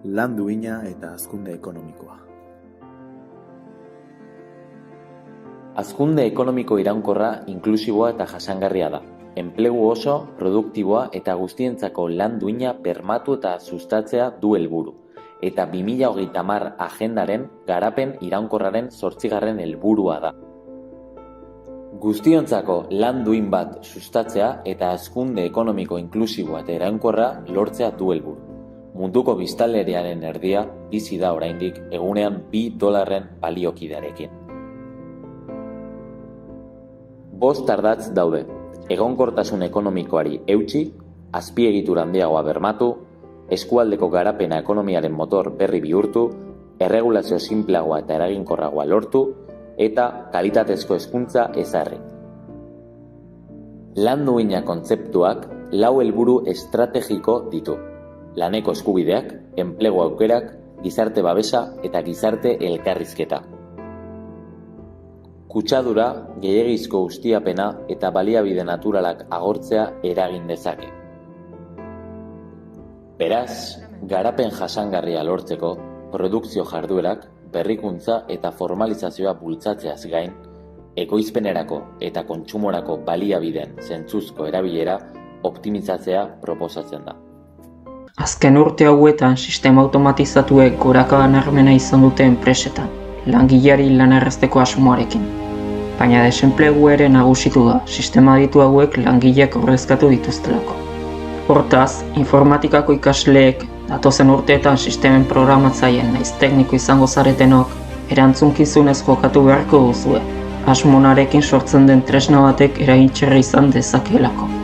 lan duina eta hazkunde ekonomikoa. Hazkunde ekonomiko iraunkorra, inklusiboa eta jasangarria da. Enplegu oso, produktiboa eta guztientzako lan duina bermatu eta sustatzea du helburu. Eta 2030 agendaren garapen iraunkorraren 8. helburua da. Guztiontzako lan duin bat sustatzea eta hazkunde ekonomiko inklusiboa eta iraunkorra lortzea du helburu. Munduko biztanleriaren erdia bizi da oraindik egunean $2 baliokidearekin. 5 ardatz daude. Egonkortasun ekonomikoari eutsi, azpiegitura handiagoa bermatu, eskualdeko garapena ekonomiaren motor berri bihurtu, erregulazio sinpleagoa eta eraginkorragoa lortu, eta kalitatezko hezkuntza ezarri. Lan duina kontzeptuak 4 helburu estrategiko ditu. Laneko eskubideak, enplegu aukerak, gizarte babesa eta gizarte elkarrizketa. Kutsadura, gehiegizko ustiapena eta baliabide naturalak agortzea eragin dezake. Beraz, garapen jasangarria lortzeko, produkzio jarduerak, berrikuntza eta formalizazioa bultzatzeaz gain, ekoizpenerako eta kontsumorako baliabideen zentzuzko erabilera optimizatzea proposatzen da. Azken urte hauetan sistema automatizatuek gorakada nabarmena izan dute enpresetan, langileari lan errazteko asmoarekin. Baina desenplegu ere nagusitu da, sistema aditu hauek langileak ordezkatu dituztelako. Hortaz, informatikako ikasleek datozen urteetan sistemen programatzaileen naiz tekniko izango zaretenok erantzunkizunez jokatu beharko duzue, asmonarekin sortzen den tresna batek eragin txarra izan dezakeelako.